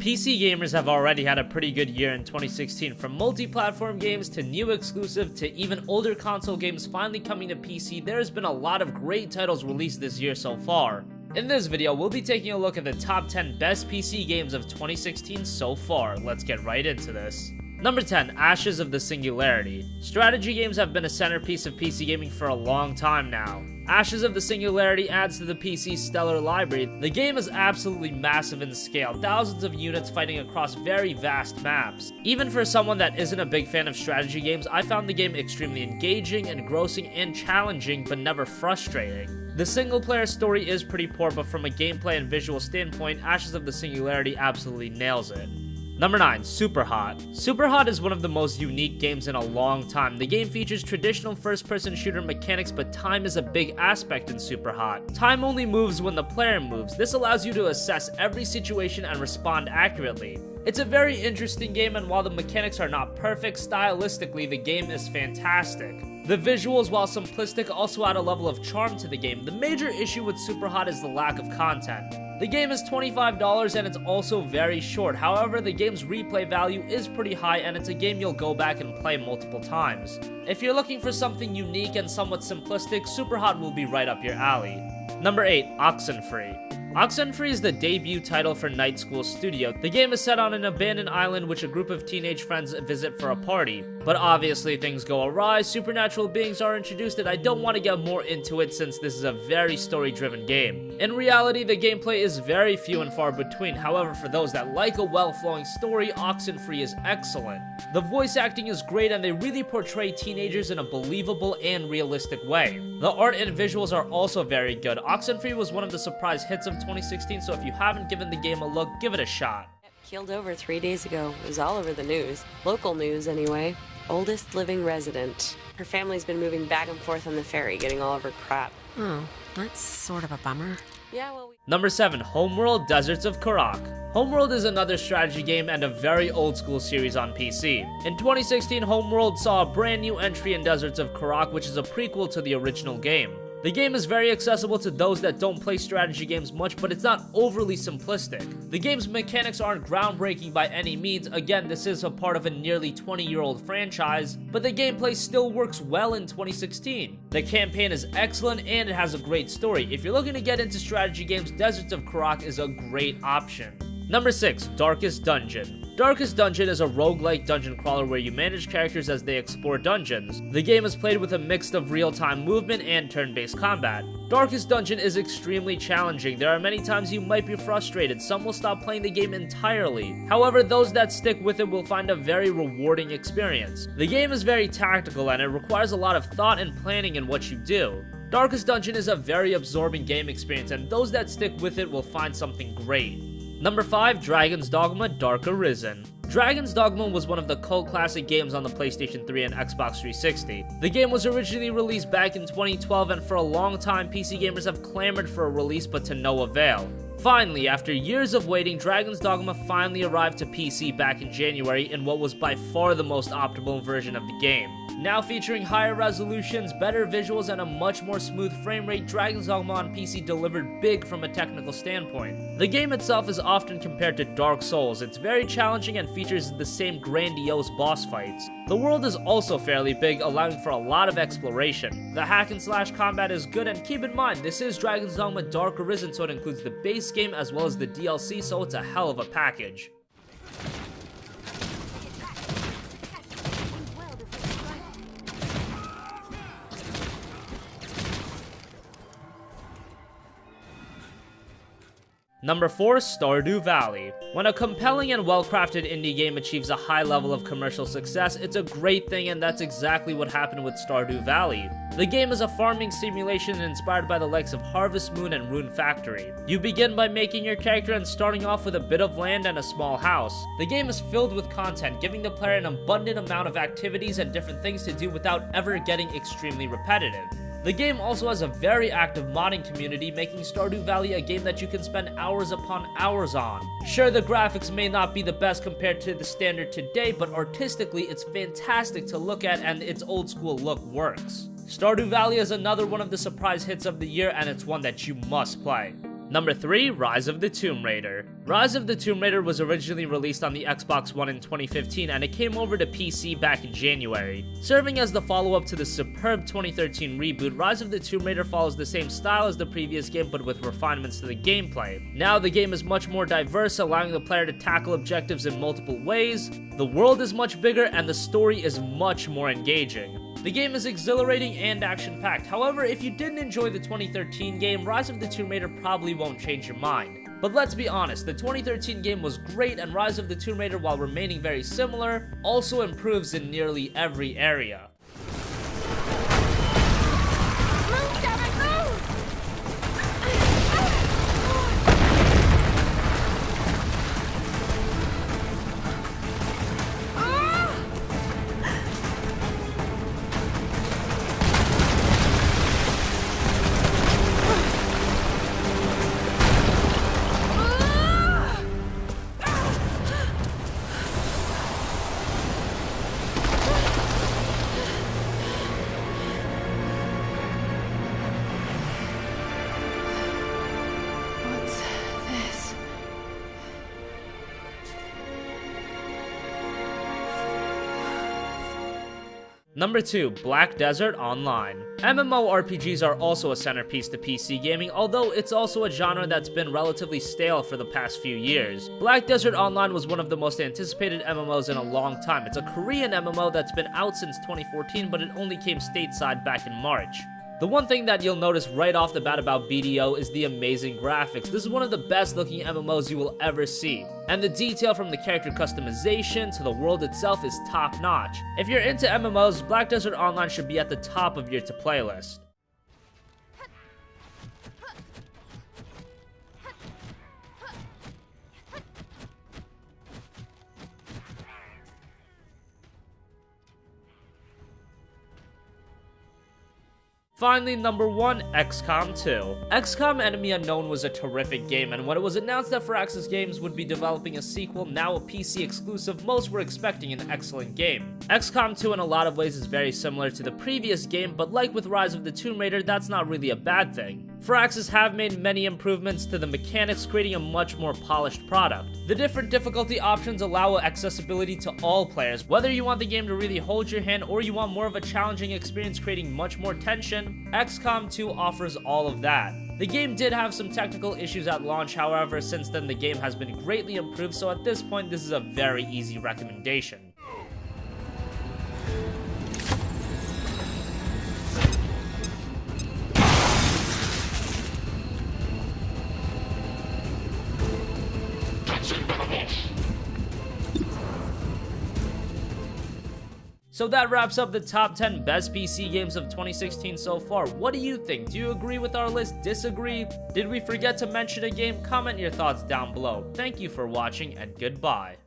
PC gamers have already had a pretty good year in 2016, from multi-platform games to new exclusive to even older console games finally coming to PC. There's been a lot of great titles released this year so far. In this video, we'll be taking a look at the top 10 best PC games of 2016 so far. Let's get right into this. Number 10, Ashes of the Singularity. Strategy games have been a centerpiece of PC gaming for a long time now. Ashes of the Singularity adds to the PC's stellar library. The game is absolutely massive in scale, thousands of units fighting across very vast maps. Even for someone that isn't a big fan of strategy games, I found the game extremely engaging, engrossing, and challenging, but never frustrating. The single-player story is pretty poor, but from a gameplay and visual standpoint, Ashes of the Singularity absolutely nails it. Number 9, Superhot. Superhot is one of the most unique games in a long time. The game features traditional first-person shooter mechanics, but time is a big aspect in Superhot. Time only moves when the player moves. This allows you to assess every situation and respond accurately. It's a very interesting game, and while the mechanics are not perfect, stylistically the game is fantastic. The visuals, while simplistic, also add a level of charm to the game. The major issue with Superhot is the lack of content. The game is $25 and it's also very short. However, the game's replay value is pretty high and it's a game you'll go back and play multiple times. If you're looking for something unique and somewhat simplistic, Superhot will be right up your alley. Number 8, Oxenfree. Oxenfree is the debut title for Night School Studio. The game is set on an abandoned island which a group of teenage friends visit for a party. But obviously things go awry, supernatural beings are introduced, and I don't want to get more into it since this is a very story-driven game. In reality, the gameplay is very few and far between. However, for those that like a well-flowing story, Oxenfree is excellent. The voice acting is great and they really portray teenagers in a believable and realistic way. The art and visuals are also very good. Oxenfree was one of the surprise hits of 2016, so if you haven't given the game a look, give it a shot. Killed over 3 days ago. It was all over the news. Local news, anyway. Oldest living resident. Her family's been moving back and forth on the ferry, getting all of her crap. Oh, that's sort of a bummer. Yeah, well, Number 7, Homeworld Deserts of Karak. Homeworld is another strategy game and a very old school series on PC. In 2016, Homeworld saw a brand new entry in Deserts of Karak, which is a prequel to the original game. The game is very accessible to those that don't play strategy games much, but it's not overly simplistic. The game's mechanics aren't groundbreaking by any means. Again, this is a part of a nearly 20-year-old franchise, but the gameplay still works well in 2016. The campaign is excellent and it has a great story. If you're looking to get into strategy games, Deserts of Karak is a great option. Number 6, Darkest Dungeon. Darkest Dungeon is a roguelike dungeon crawler where you manage characters as they explore dungeons. The game is played with a mix of real-time movement and turn-based combat. Darkest Dungeon is extremely challenging. There are many times you might be frustrated. Some will stop playing the game entirely. However, those that stick with it will find a very rewarding experience. The game is very tactical and it requires a lot of thought and planning in what you do. Darkest Dungeon is a very absorbing game experience, and those that stick with it will find something great. Number 5, Dragon's Dogma Dark Arisen. Dragon's Dogma was one of the cult classic games on the PlayStation 3 and Xbox 360. The game was originally released back in 2012, and for a long time, PC gamers have clamored for a release, but to no avail. Finally, after years of waiting, Dragon's Dogma finally arrived to PC back in January in what was by far the most optimal version of the game. Now featuring higher resolutions, better visuals, and a much more smooth frame rate, Dragon's Dogma on PC delivered big from a technical standpoint. The game itself is often compared to Dark Souls. It's very challenging and features the same grandiose boss fights. The world is also fairly big, allowing for a lot of exploration. The hack and slash combat is good, and keep in mind, this is Dragon's Dogma Dark Arisen, so it includes the base game as well as the DLC, so it's a hell of a package. Number 4, Stardew Valley. When a compelling and well-crafted indie game achieves a high level of commercial success, it's a great thing, and that's exactly what happened with Stardew Valley. The game is a farming simulation inspired by the likes of Harvest Moon and Rune Factory. You begin by making your character and starting off with a bit of land and a small house. The game is filled with content, giving the player an abundant amount of activities and different things to do without ever getting extremely repetitive. The game also has a very active modding community, making Stardew Valley a game that you can spend hours upon hours on. Sure, the graphics may not be the best compared to the standard today, but artistically it's fantastic to look at and its old school look works. Stardew Valley is another one of the surprise hits of the year, and it's one that you must play. Number 3, Rise of the Tomb Raider. Rise of the Tomb Raider was originally released on the Xbox One in 2015 and it came over to PC back in January. Serving as the follow-up to the superb 2013 reboot, Rise of the Tomb Raider follows the same style as the previous game but with refinements to the gameplay. Now the game is much more diverse, allowing the player to tackle objectives in multiple ways, the world is much bigger, and the story is much more engaging. The game is exhilarating and action-packed. However, if you didn't enjoy the 2013 game, Rise of the Tomb Raider probably won't change your mind. But let's be honest, the 2013 game was great, and Rise of the Tomb Raider, while remaining very similar, also improves in nearly every area. Number 2, Black Desert Online. MMORPGs are also a centerpiece to PC gaming, although it's also a genre that's been relatively stale for the past few years. Black Desert Online was one of the most anticipated MMOs in a long time. It's a Korean MMO that's been out since 2014, but it only came stateside back in March. The one thing that you'll notice right off the bat about BDO is the amazing graphics. This is one of the best looking MMOs you will ever see. And the detail from the character customization to the world itself is top notch. If you're into MMOs, Black Desert Online should be at the top of your to-play list. Finally, number 1, XCOM 2. XCOM Enemy Unknown was a terrific game, and when it was announced that Firaxis Games would be developing a sequel, now a PC exclusive, most were expecting an excellent game. XCOM 2 in a lot of ways is very similar to the previous game, but like with Rise of the Tomb Raider, that's not really a bad thing. Firaxis have made many improvements to the mechanics, creating a much more polished product. The different difficulty options allow accessibility to all players, whether you want the game to really hold your hand or you want more of a challenging experience creating much more tension, XCOM 2 offers all of that. The game did have some technical issues at launch, however, since then the game has been greatly improved, so at this point this is a very easy recommendation. So that wraps up the top 10 best PC games of 2016 so far. What do you think? Do you agree with our list? Disagree? Did we forget to mention a game? Comment your thoughts down below. Thank you for watching and goodbye.